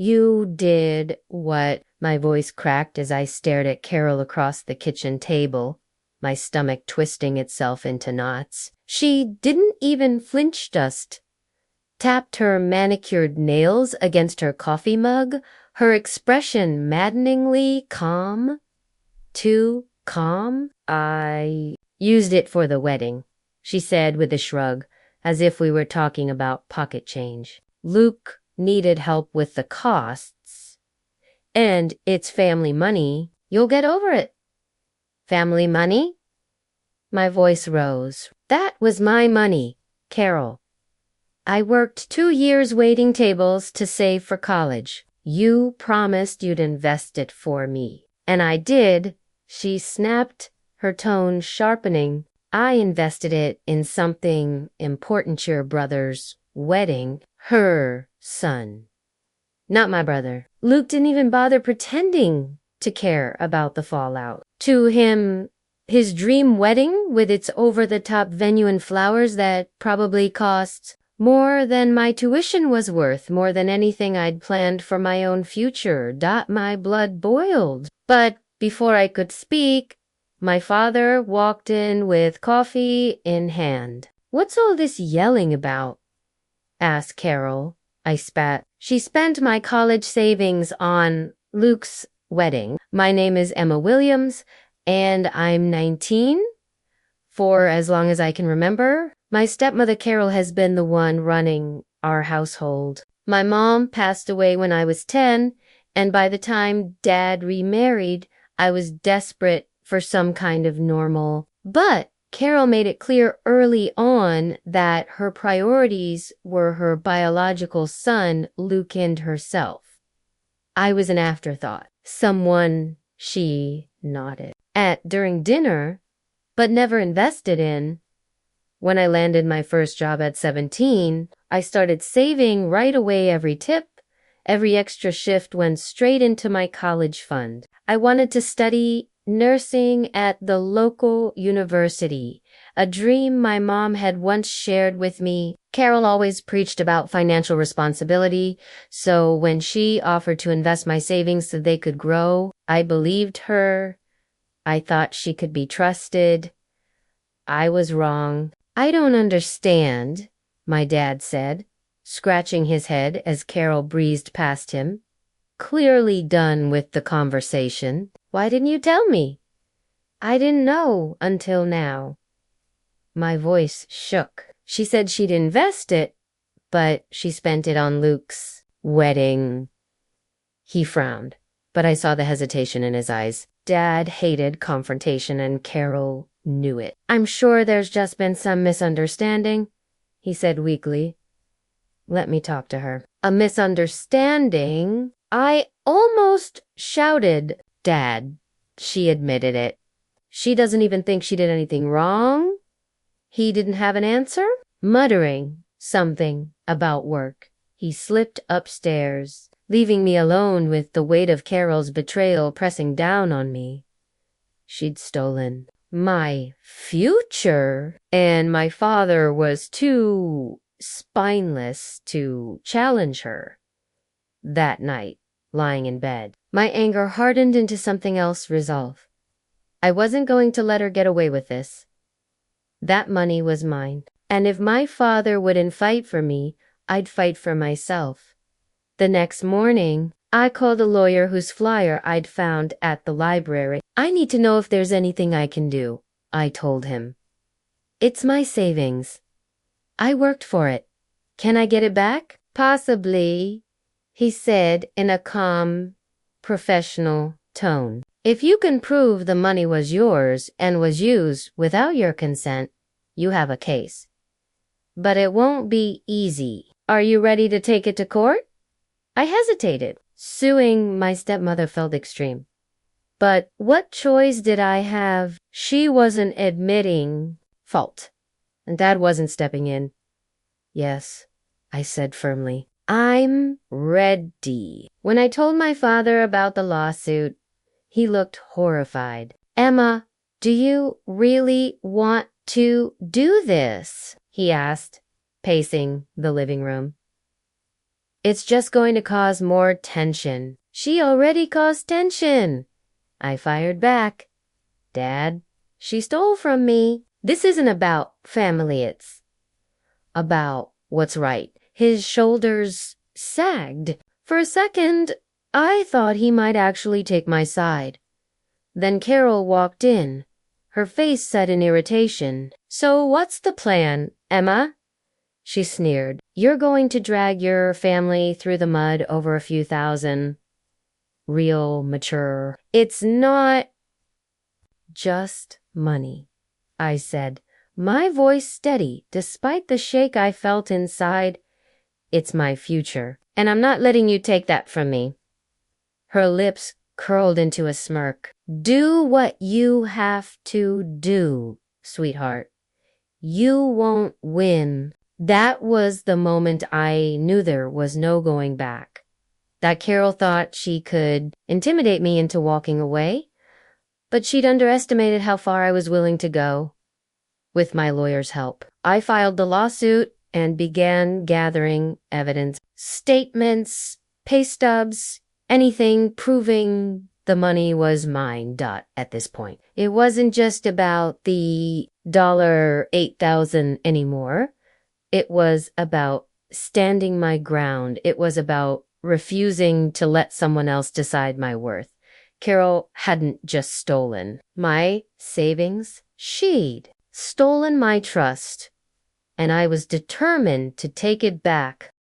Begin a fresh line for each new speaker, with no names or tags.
You did what? My voice cracked as I stared at Carol across the kitchen table, my stomach twisting itself into knots. She didn't even flinch, just tapped her manicured nails against her coffee mug, her expression maddeningly calm. Too calm? I used it for the wedding, she said with a shrug, as if we were talking about pocket change. Luke needed help with the costs, and it's family money. You'll get over it. Family money? My voice rose. That was my money, Carol. I worked 2 years waiting tables to save for college. You promised you'd invest it for me. And I did, she snapped, her tone sharpening. I invested it in something important, your brother's wedding. Her son. Not my brother. Luke didn't even bother pretending to care about the fallout. To him, his dream wedding with its over-the-top venue and flowers that probably cost more than my tuition was worth, more than anything I'd planned for my own future. My blood boiled. But before I could speak, my father walked in with coffee in hand. What's all this yelling about? Asked Carol. I spat. She spent my college savings on Luke's wedding. My name is Emma Williams, and I'm 19. For as long as I can remember, my stepmother Carol has been the one running our household. My mom passed away when I was 10, and by the time Dad remarried, I was desperate for some kind of normal. But Carol made it clear early on that her priorities were her biological son, Luke, and herself. I was an afterthought. Someone she nodded at during dinner, but never invested in. When I landed my first job at 17, I started saving right away. Every tip, every extra shift went straight into my college fund. I wanted to study nursing at the local university, a dream my mom had once shared with me. Carol always preached about financial responsibility, so when she offered to invest my savings so they could grow, I believed her. I thought she could be trusted. I was wrong. I don't understand, my dad said, scratching his head as Carol breezed past him, clearly done with the conversation. Why didn't you tell me? I didn't know until now. My voice shook. She said she'd invest it, but she spent it on Luke's wedding. He frowned, but I saw the hesitation in his eyes. Dad hated confrontation, and Carol knew it. I'm sure there's just been some misunderstanding, he said weakly. Let me talk to her. A misunderstanding? I almost shouted, Dad. She admitted it. She doesn't even think she did anything wrong? He didn't have an answer? Muttering something about work, he slipped upstairs, leaving me alone with the weight of Carol's betrayal pressing down on me. She'd stolen my future, and my father was too spineless to challenge her. That night, lying in bed, my anger hardened into something else, resolve. I wasn't going to let her get away with this. That money was mine, and if my father wouldn't fight for me, I'd fight for myself. The next morning, I called a lawyer whose flyer I'd found at the library. I need to know if there's anything I can do, I told him. It's my savings. I worked for it. Can I get it back? Possibly, he said in a calm, professional tone. If you can prove the money was yours and was used without your consent, you have a case. But it won't be easy. Are you ready to take it to court? I hesitated. Suing my stepmother felt extreme. But what choice did I have? She wasn't admitting fault, and Dad wasn't stepping in. Yes, I said firmly. I'm ready. When I told my father about the lawsuit, he looked horrified. Emma, do you really want to do this? He asked, pacing the living room. It's just going to cause more tension. She already caused tension. I fired back. Dad, she stole from me. This isn't about family, it's about what's right. His shoulders sagged. For a second, I thought he might actually take my side. Then Carol walked in, her face set in irritation. So what's the plan, Emma? She sneered. You're going to drag your family through the mud over a few thousand. Real, mature. It's not just money, I said, my voice steady despite the shake I felt inside. It's my future, and I'm not letting you take that from me. Her lips curled into a smirk. Do what you have to do, sweetheart. You won't win. That was the moment I knew there was no going back. That Carol thought she could intimidate me into walking away, but she'd underestimated how far I was willing to go. With my lawyer's help, I filed the lawsuit and began gathering evidence. Statements, pay stubs, anything proving the money was mine. At this point, it wasn't just about the $8,000 anymore. It was about standing my ground. It was about refusing to let someone else decide my worth. Carol hadn't just stolen my savings. She'd stolen my trust, and I was determined to take it back.